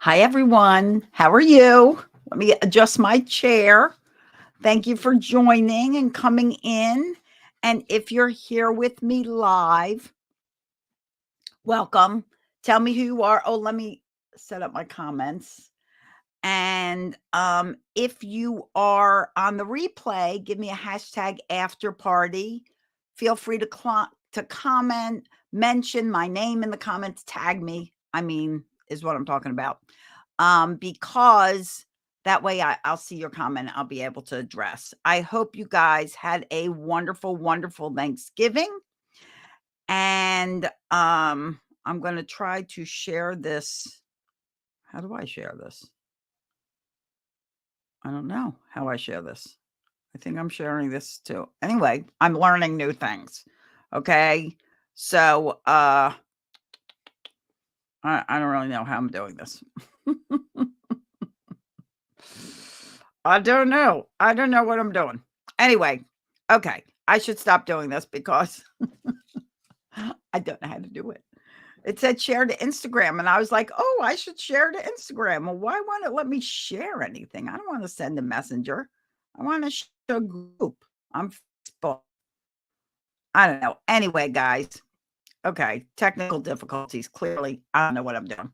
Hi, everyone. How are you? Let me adjust my chair. Thank you for joining and coming in. And if you're here with me live, welcome. Tell me who you are. Oh, let me set up my comments. And if you are on the replay, give me a hashtag after party. Feel free to comment, mention my name in the comments, tag me. Is what I'm talking about. Because that way I'll see your comment. I'll be able to address. I hope you guys had a wonderful, wonderful Thanksgiving. And I'm going to try to share this. How do I share this? I don't know how I share this. I think I'm sharing this too. Anyway, I'm learning new things. Okay. So I don't really know how I'm doing this. I don't know. I don't know what I'm doing. Anyway, okay. I should stop doing this because I don't know how to do it. It said share to Instagram, and I was like, oh, I should share to Instagram. Well, why won't it let me share anything? I don't want to send a messenger. I want to share a group on Facebook. I don't know. Anyway, guys. Okay. Technical difficulties. Clearly, I don't know what I'm doing.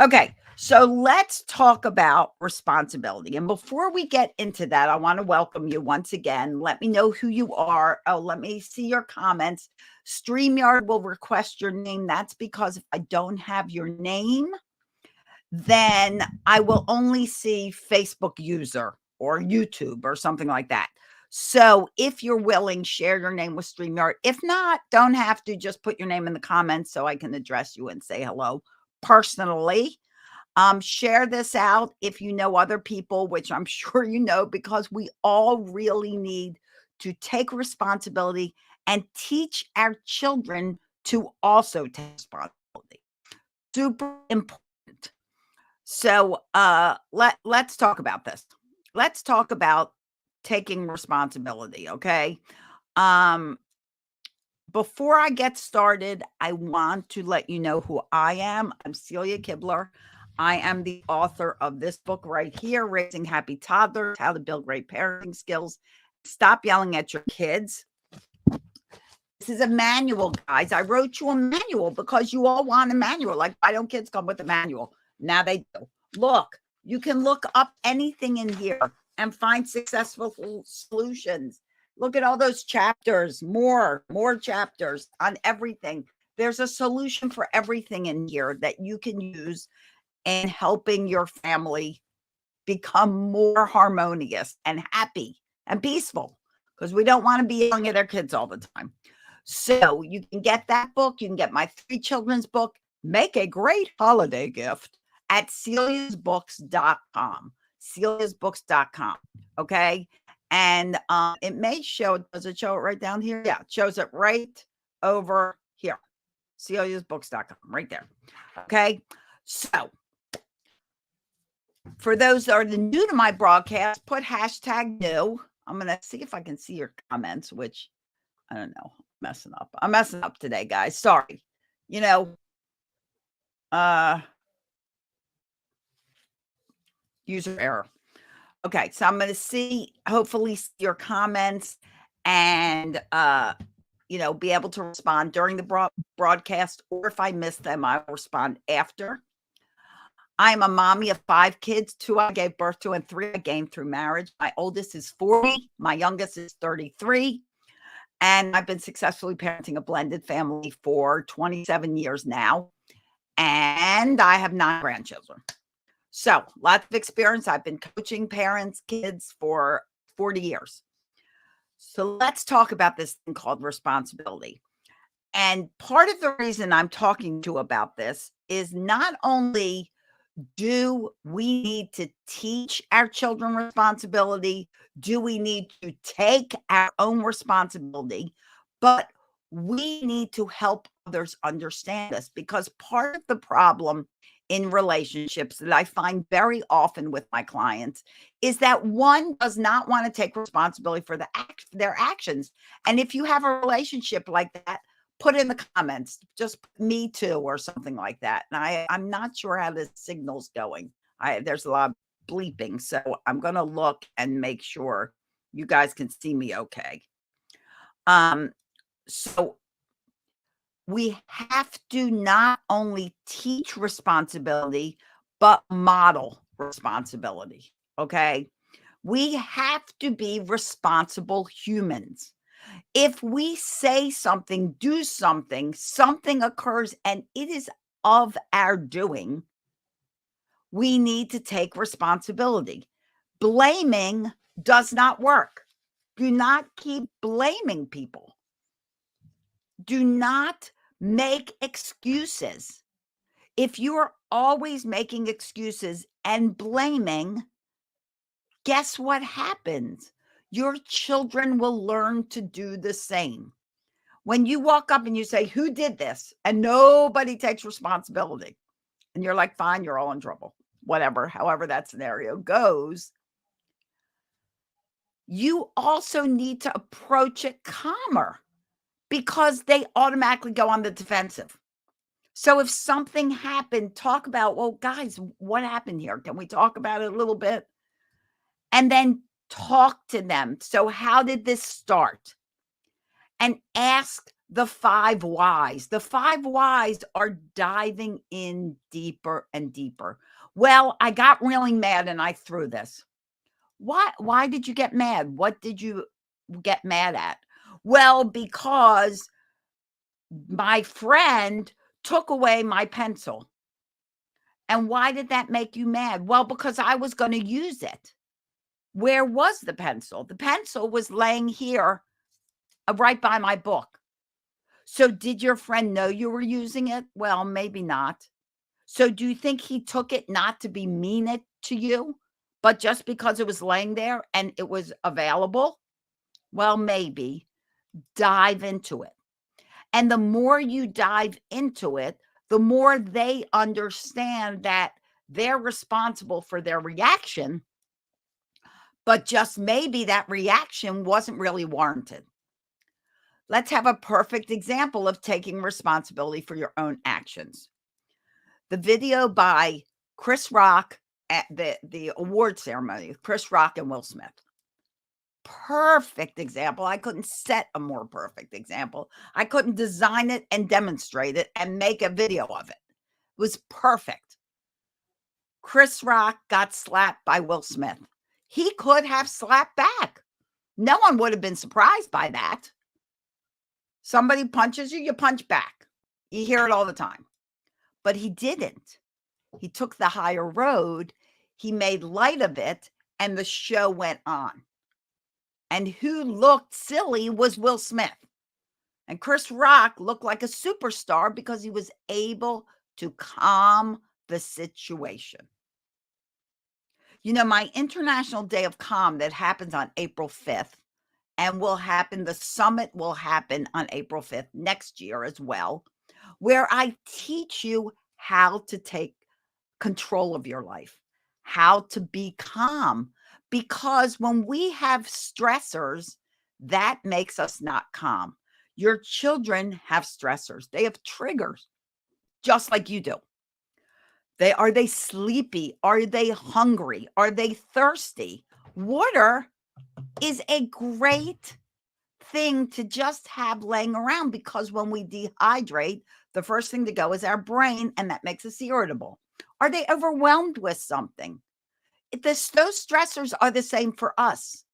Okay. So let's talk about responsibility. And before we get into that, I want to welcome you once again. Let me know who you are. Oh, let me see your comments. StreamYard will request your name. That's because if I don't have your name, then I will only see Facebook user or YouTube or something like that. So if you're willing, share your name with StreamYard. If not, don't have to. Just put your name in the comments so I can address you and say hello personally. Share this out if you know other people, which I'm sure you know, because we all really need to take responsibility and teach our children to also take responsibility. Super important. So let's talk about this. Let's talk about taking responsibility, okay? Um, Before I get started, I want to let you know who I am. I'm Celia Kibler. I am the author of this book right here, Raising Happy Toddlers, How to Build Great Parenting Skills. Stop yelling at your kids. This is a manual, guys. I wrote you a manual because you all want a manual. Like, why don't kids come with a manual? Now they do. Look, you can look up anything in here and find successful solutions. Look at all those chapters, more chapters on everything. There's a solution for everything in here that you can use in helping your family become more harmonious and happy and peaceful, because we don't want to be yelling at our kids all the time. So you can get that book. You can get my 3 children's book, Make a Great Holiday Gift, at celiasbooks.com. celiasbooks.com. Okay. And it may show, does it show it right down here? Yeah, it shows it right over here. celiasbooks.com, right there. Okay. So for those that are new to my broadcast, put hashtag new. I'm going to see if I can see your comments, which I don't know. I'm messing up today, guys. Sorry. You know, user error. Okay, so I'm going to hopefully see your comments and, be able to respond during the broadcast, or if I miss them, I will respond after. I'm a mommy of 5 kids, 2 I gave birth to and 3 I gained through marriage. My oldest is 40. My youngest is 33. And I've been successfully parenting a blended family for 27 years now. And I have 9 grandchildren. So lots of experience. I've been coaching parents, kids for 40 years. So let's talk about this thing called responsibility. And part of the reason I'm talking to you about this is not only do we need to teach our children responsibility, do we need to take our own responsibility, but we need to help others understand this, because part of the problem in relationships that I find very often with my clients is that one does not want to take responsibility for their actions. And if you have a relationship like that, put in the comments, just put me too or something like that. And I'm not sure how the signal's going. There's a lot of bleeping, so I'm gonna look and make sure you guys can see me okay. So we have to not only teach responsibility, but model responsibility. Okay. We have to be responsible humans. If we say something, do something, something occurs and it is of our doing, we need to take responsibility. Blaming does not work. Do not keep blaming people. Do not make excuses. If you are always making excuses and blaming, guess what happens? Your children will learn to do the same. When you walk up and you say, "Who did this?" and nobody takes responsibility, and you're like, "Fine, you're all in trouble." Whatever, however that scenario goes, you also need to approach it calmer because they automatically go on the defensive. So if something happened, talk about, "Well, guys, what happened here? Can we talk about it a little bit?" And then talk to them. So how did this start? And ask the 5 whys. The 5 whys are diving in deeper and deeper. Well, I got really mad and I threw this. Why did you get mad? What did you get mad at? Well, because my friend took away my pencil. And why did that make you mad? Well, because I was going to use it. Where was the pencil? The pencil was laying here right by my book. So did your friend know you were using it? Well, maybe not. So do you think he took it not to be mean it to you, but just because it was laying there and it was available? Well, maybe. Dive into it. And the more you dive into it, the more they understand that they're responsible for their reaction, but just maybe that reaction wasn't really warranted. Let's have a perfect example of taking responsibility for your own actions. The video by Chris Rock at the award ceremony, Chris Rock and Will Smith. Perfect example. I couldn't set a more perfect example. I couldn't design it and demonstrate it and make a video of it. It was perfect. Chris Rock got slapped by Will Smith. He could have slapped back. No one would have been surprised by that. Somebody punches you, you punch back. You hear it all the time. But he didn't. He took the higher road. He made light of it, and the show went on. And who looked silly was Will Smith. And Chris Rock looked like a superstar because he was able to calm the situation. You know, my International Day of Calm that happens on April 5th and the summit will happen on April 5th next year as well, where I teach you how to take control of your life, how to be calm. Because when we have stressors, that makes us not calm. Your children have stressors. They have triggers, just like you do. Are they sleepy? Are they hungry? Are they thirsty? Water is a great thing to just have laying around because when we dehydrate, the first thing to go is our brain, and that makes us irritable. Are they overwhelmed with something? Those stressors are the same for us.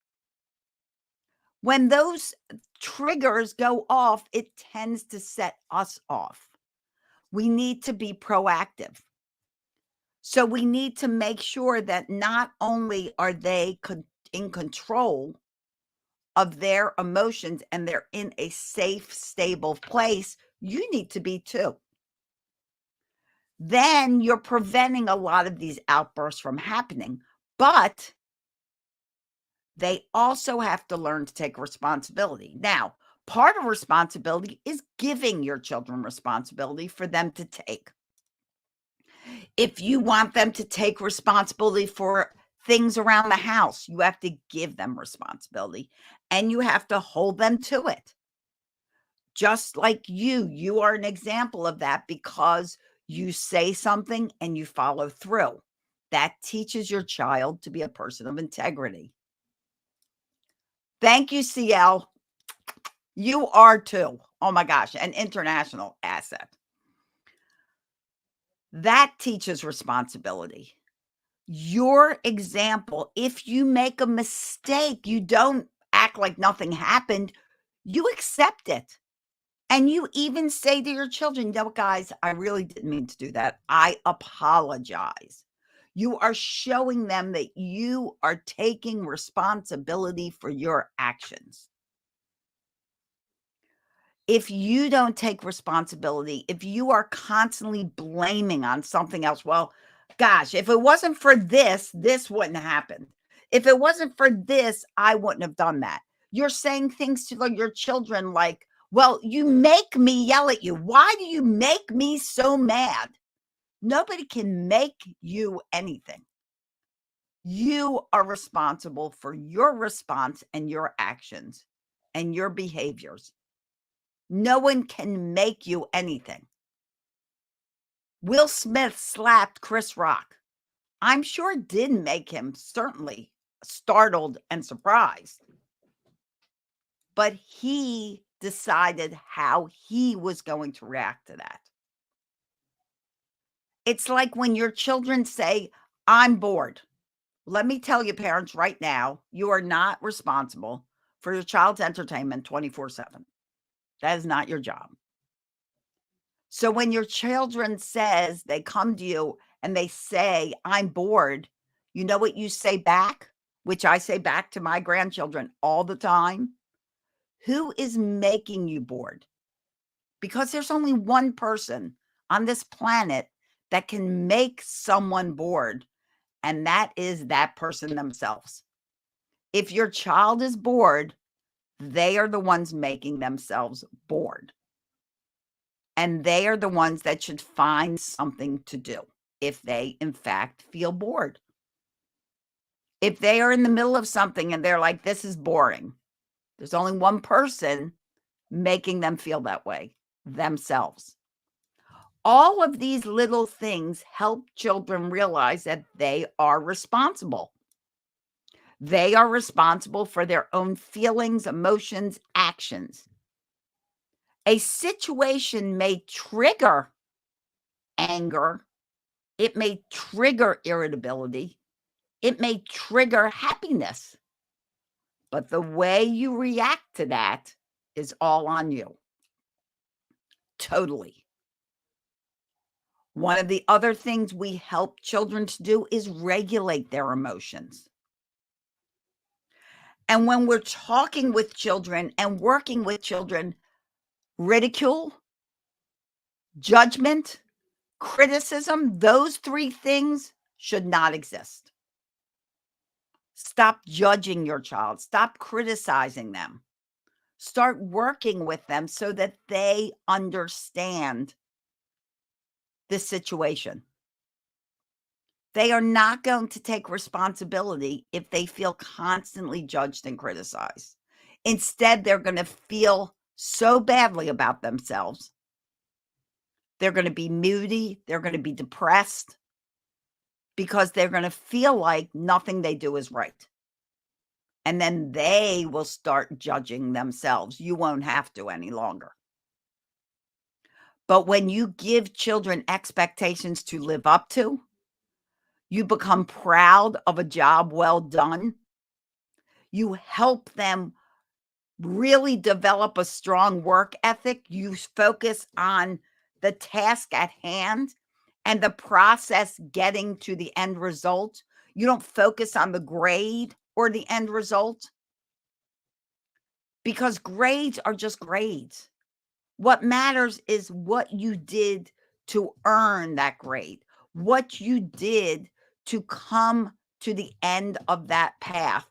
When those triggers go off, it tends to set us off. We need to be proactive. So we need to make sure that not only are they in control of their emotions and they're in a safe, stable place, you need to be too. Then you're preventing a lot of these outbursts from happening. But they also have to learn to take responsibility. Now, part of responsibility is giving your children responsibility for them to take. If you want them to take responsibility for things around the house, you have to give them responsibility and you have to hold them to it. Just like you are an example of that because you say something and you follow through. That teaches your child to be a person of integrity. Thank you, CL. You are too. Oh my gosh, an international asset. That teaches responsibility. Your example, if you make a mistake, you don't act like nothing happened. You accept it. And you even say to your children, no, guys, I really didn't mean to do that. I apologize. You are showing them that you are taking responsibility for your actions. If you don't take responsibility, if you are constantly blaming on something else, well, gosh, if it wasn't for this, this wouldn't happen. If it wasn't for this, I wouldn't have done that. You're saying things to your children like, well, you make me yell at you. Why do you make me so mad? Nobody can make you anything. You are responsible for your response and your actions and your behaviors. No one can make you anything. Will Smith slapped Chris Rock. I'm sure it did make him certainly startled and surprised. But he decided how he was going to react to that. It's like when your children say, I'm bored. Let me tell you, parents, right now, you are not responsible for your child's entertainment 24/7. That is not your job. So when your children says they come to you and they say, I'm bored, you know what you say back, which I say back to my grandchildren all the time? Who is making you bored? Because there's only one person on this planet that can make someone bored, and that is that person themselves. If your child is bored, they are the ones making themselves bored. And they are the ones that should find something to do if they, in fact, feel bored. If they are in the middle of something and they're like, this is boring, there's only one person making them feel that way, themselves. All of these little things help children realize that they are responsible. They are responsible for their own feelings, emotions, actions. A situation may trigger anger. It may trigger irritability. It may trigger happiness. But the way you react to that is all on you. Totally. One of the other things we help children to do is regulate their emotions. And when we're talking with children and working with children, ridicule, judgment, criticism, those three things should not exist. Stop judging your child. Stop criticizing them. Start working with them so that they understand the situation. They are not going to take responsibility if they feel constantly judged and criticized. Instead, they're going to feel so badly about themselves. They're going to be moody. They're going to be depressed because they're going to feel like nothing they do is right. And then they will start judging themselves. You won't have to any longer. But when you give children expectations to live up to, you become proud of a job well done. You help them really develop a strong work ethic. You focus on the task at hand and the process getting to the end result. You don't focus on the grade or the end result because grades are just grades. What matters is what you did to earn that grade, what you did to come to the end of that path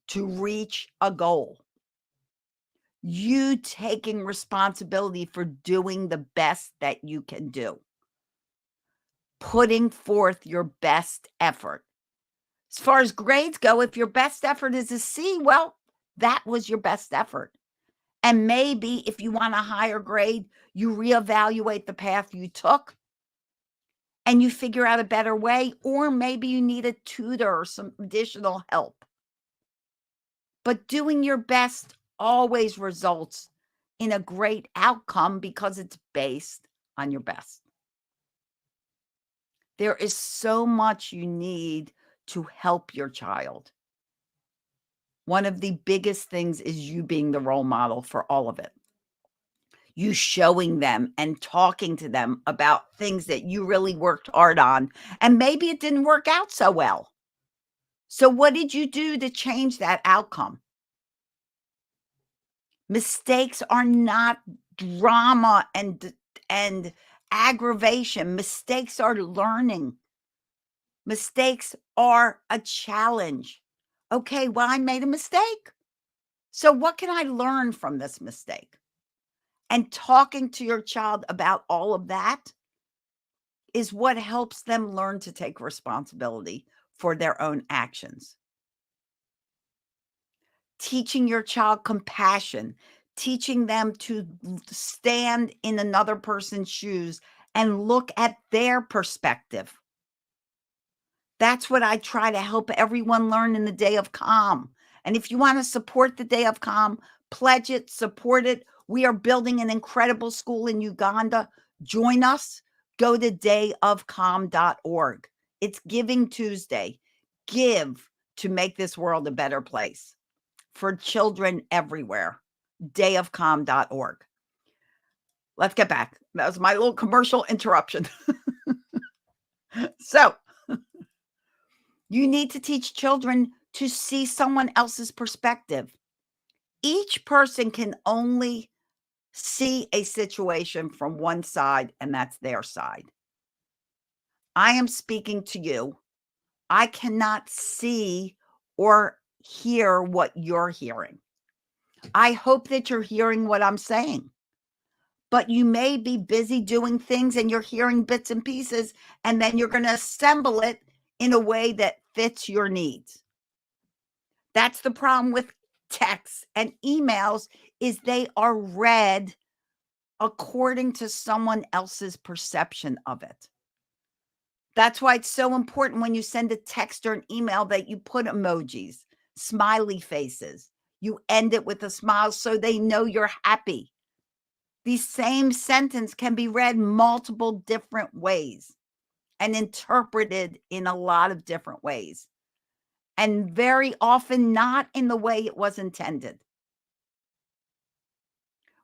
to reach a goal. You taking responsibility for doing the best that you can do, putting forth your best effort. As far as grades go, if your best effort is a C, well, that was your best effort. And maybe if you want a higher grade, you reevaluate the path you took and you figure out a better way, or maybe you need a tutor or some additional help. But doing your best always results in a great outcome because it's based on your best. There is so much you need to help your child. One of the biggest things is you being the role model for all of it. You showing them and talking to them about things that you really worked hard on, and maybe it didn't work out so well. So what did you do to change that outcome? Mistakes are not drama and aggravation. Mistakes are learning. Mistakes are a challenge. Okay, well, I made a mistake. So what can I learn from this mistake? And talking to your child about all of that is what helps them learn to take responsibility for their own actions. Teaching your child compassion, teaching them to stand in another person's shoes and look at their perspective. That's what I try to help everyone learn in the Day of Calm. And if you want to support the Day of Calm, pledge it, support it. We are building an incredible school in Uganda. Join us. Go to dayofcalm.org. It's Giving Tuesday. Give to make this world a better place for children everywhere. Dayofcalm.org. Let's get back. That was my little commercial interruption. So, you need to teach children to see someone else's perspective. Each person can only see a situation from one side, and that's their side. I am speaking to you. I cannot see or hear what you're hearing. I hope that you're hearing what I'm saying. But you may be busy doing things and you're hearing bits and pieces, and then you're going to assemble it in a way that fits your needs. That's the problem with texts and emails, is they are read according to someone else's perception of it. That's why it's so important when you send a text or an email that you put emojis, smiley faces. You end it with a smile so they know you're happy. The same sentence can be read multiple different ways and interpreted in a lot of different ways, and very often not in the way it was intended.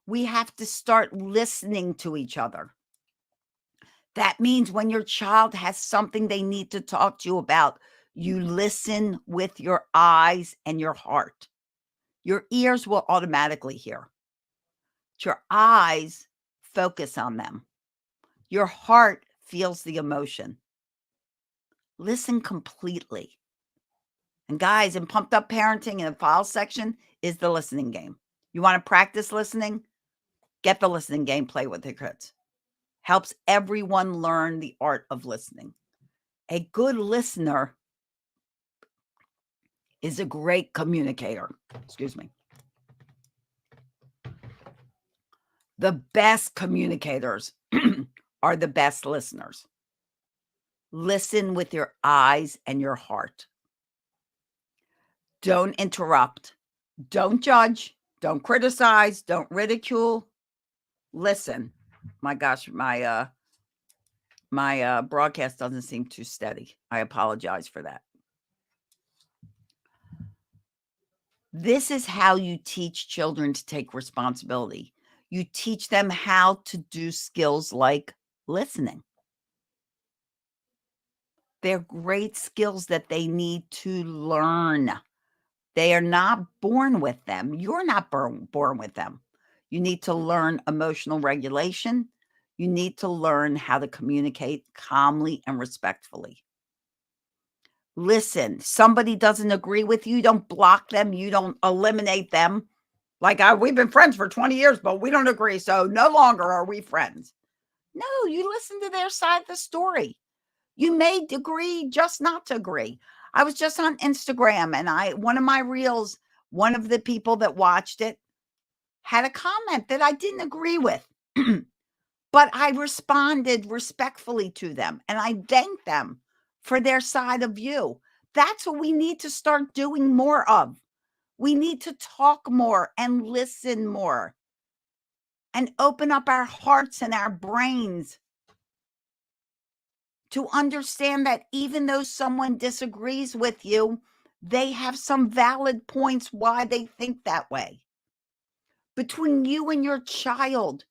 We have to start listening to each other. That means when your child has something they need to talk to you about, you listen with your eyes and your heart. Your ears will automatically hear. Your eyes focus on them. Your heart feels the emotion. Listen completely. And guys, in Pumped Up Parenting, in the file section is the listening game. You want to practice listening? Get the listening game, play with your kids. Helps everyone learn the art of listening. A good listener is a great communicator. Excuse me. The best communicators are the best listeners. Listen with your eyes and your heart. Don't interrupt. Don't judge. Don't criticize. Don't ridicule. Listen. My gosh, my broadcast doesn't seem too steady. I apologize for that. This is how you teach children to take responsibility. You teach them how to do skills like listening. They're great skills that they need to learn. They are not born with them. You're not born with them. You need to learn emotional regulation. You need to learn how to communicate calmly and respectfully. Listen, somebody doesn't agree with you, don't block them, you don't eliminate them. Like, we've been friends for 20 years, but we don't agree, so no longer are we friends. No, you listen to their side of the story. You may agree just not to agree. I was just on Instagram, and one of my reels, one of the people that watched it had a comment that I didn't agree with, but I responded respectfully to them, and I thanked them for their side of view. That's what we need to start doing more of. We need to talk more and listen more and open up our hearts and our brains to understand that even though someone disagrees with you, they have some valid points why they think that way. Between you and your child,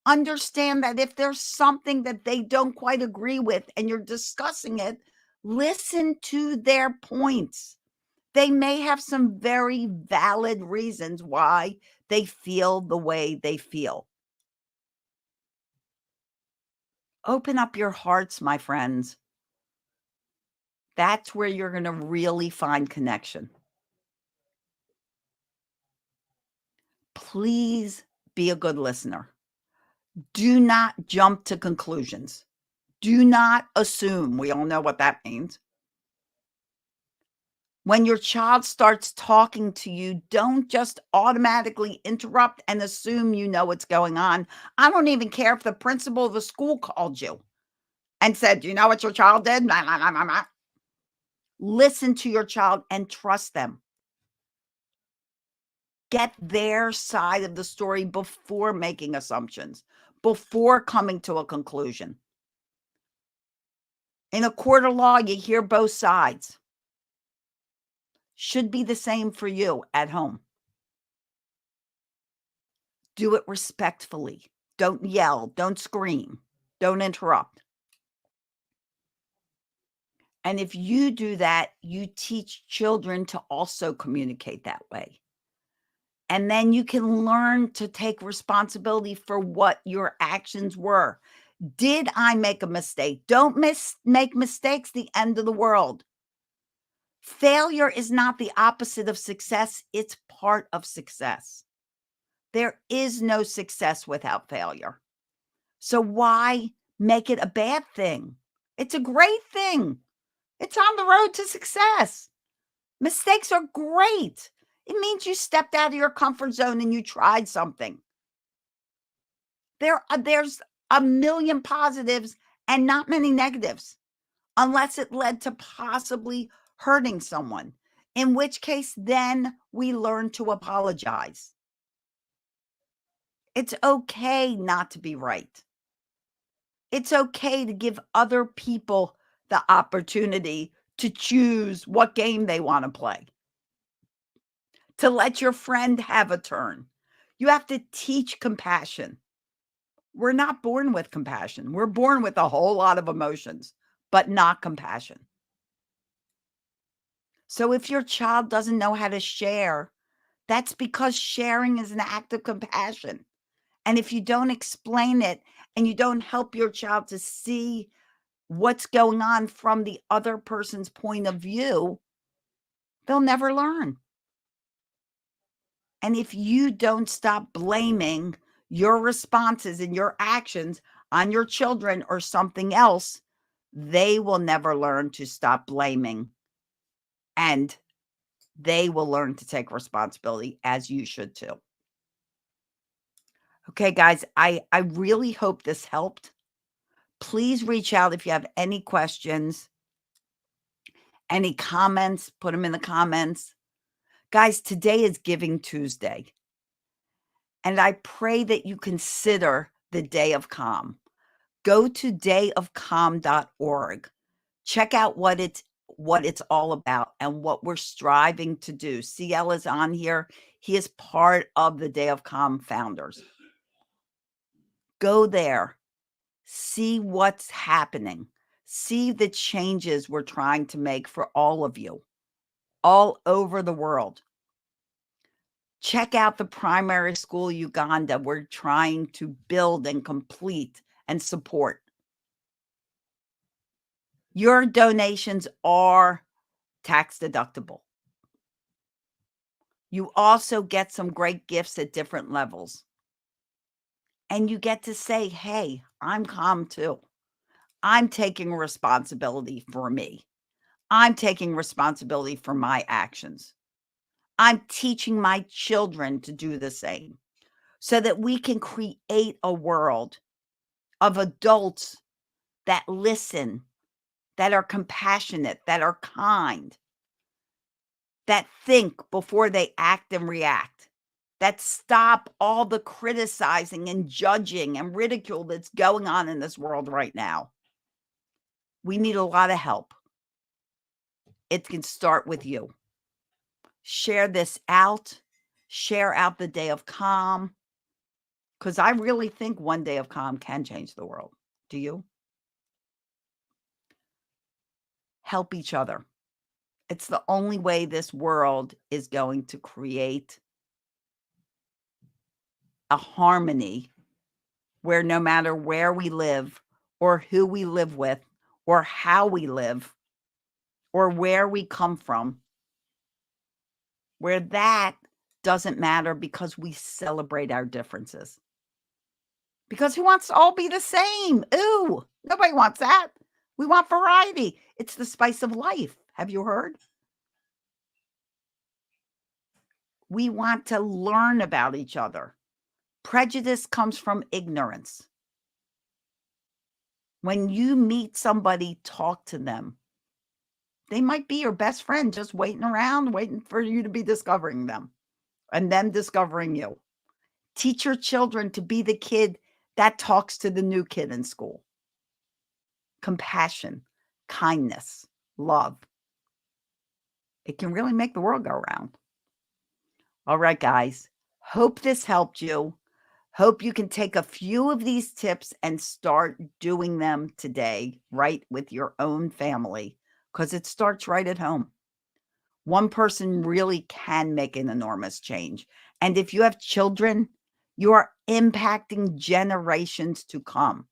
understand that if there's something that they don't quite agree with and you're discussing it, listen to their points. They may have some very valid reasons why they feel the way they feel. Open up your hearts, my friends. That's where you're going to really find connection. Please be a good listener. Do not jump to conclusions. Do not assume. We all know what that means. When your child starts talking to you, don't just automatically interrupt and assume you know what's going on. I don't even care if the principal of the school called you and said, "Do you know what your child did?" Nah, nah, nah, nah, nah. Listen to your child and trust them. Get their side of the story before making assumptions, before coming to a conclusion. In a court of law, you hear both sides. Should be the same for you at home. Do it respectfully. Don't yell. Don't scream. Don't interrupt. And if you do that, you teach children to also communicate that way. And then you can learn to take responsibility for what your actions were. Did I make a mistake? Don't make mistakes the end of the world. Failure is not the opposite of success. It's part of success. There is no success without failure. So why make it a bad thing? It's a great thing. It's on the road to success. Mistakes are great. It means you stepped out of your comfort zone and you tried something. There's a million positives and not many negatives, unless it led to possibly hurting someone, in which case then we learn to apologize. It's okay not to be right. It's okay to give other people the opportunity to choose what game they want to play, to let your friend have a turn. You have to teach compassion. We're not born with compassion. We're born with a whole lot of emotions, but not compassion. So if your child doesn't know how to share, that's because sharing is an act of compassion. And if you don't explain it and you don't help your child to see what's going on from the other person's point of view, they'll never learn. And if you don't stop blaming your responses and your actions on your children or something else, they will never learn to stop blaming. And they will learn to take responsibility, as you should too. Okay, guys, I really hope this helped. Please reach out if you have any questions, any comments, put them in the comments. Guys, today is Giving Tuesday. And I pray that you consider the Day of Calm. Go to dayofcalm.org. Check out what it's all about and what we're striving to do. CL is on here. He is part of the Day of Calm founders. Go there. See what's happening. See the changes we're trying to make for all of you, all over the world. Check out the primary school Uganda we're trying to build and complete and support. Your donations are tax deductible. You also get some great gifts at different levels. And you get to say, hey, I'm calm too. I'm taking responsibility for me. I'm taking responsibility for my actions. I'm teaching my children to do the same. so that we can create a world of adults that listen, that are compassionate, that are kind, that think before they act and react, that stop all the criticizing and judging and ridicule that's going on in this world right now. We need a lot of help. It can start with you. Share this out. Share out the day of calm. Because I really think one day of calm can change the world. Do you? Help each other. It's the only way this world is going to create a harmony where no matter where we live or who we live with or how we live or where we come from, where that doesn't matter because we celebrate our differences. Because who wants to all be the same? Ooh, nobody wants that. We want variety. It's the spice of life. Have you heard? We want to learn about each other. Prejudice comes from ignorance. When you meet somebody, talk to them. They might be your best friend, just waiting around, waiting for you to be discovering them and them discovering you. Teach your children to be the kid that talks to the new kid in school. Compassion, kindness, love. It can really make the world go round. All right, guys. Hope this helped you. Hope you can take a few of these tips and start doing them today, right with your own family, because it starts right at home. One person really can make an enormous change. And if you have children, you are impacting generations to come.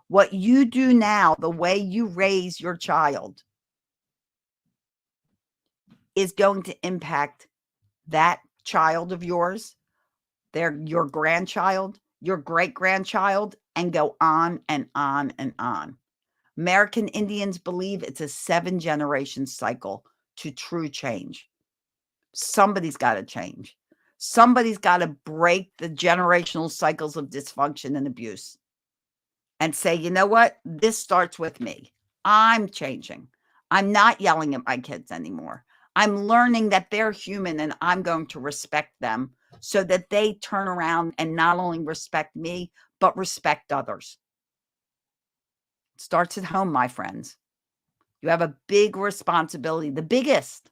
What you do now, the way you raise your child, is going to impact that child of yours, your grandchild, your great-grandchild, and go on and on and on. American Indians believe it's a 7-generation cycle to true change. Somebody's got to change. Somebody's got to break the generational cycles of dysfunction and abuse and say, you know what? This starts with me. I'm changing. I'm not yelling at my kids anymore. I'm learning that they're human and I'm going to respect them so that they turn around and not only respect me, but respect others. It starts at home, my friends. You have a big responsibility, the biggest.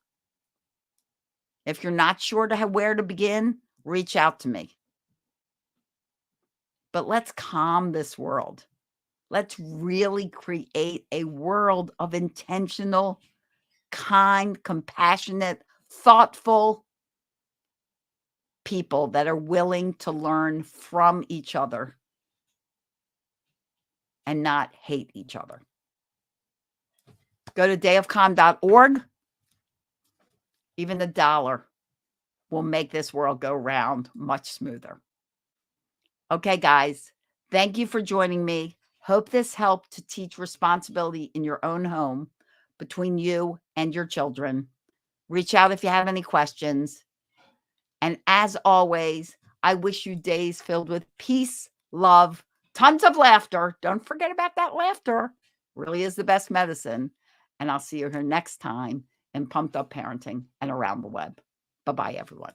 If you're not sure where to begin, reach out to me. But let's calm this world. Let's really create a world of intentional, kind, compassionate, thoughtful people that are willing to learn from each other and not hate each other. Go to dayofcalm.org. Even $1 will make this world go round much smoother. Okay, guys, thank you for joining me. Hope this helped to teach responsibility in your own home between you and your children. Reach out if you have any questions. And as always, I wish you days filled with peace, love, tons of laughter. Don't forget about that laughter. Really is the best medicine. And I'll see you here next time in Pumped Up Parenting and Around the Web. Bye-bye, everyone.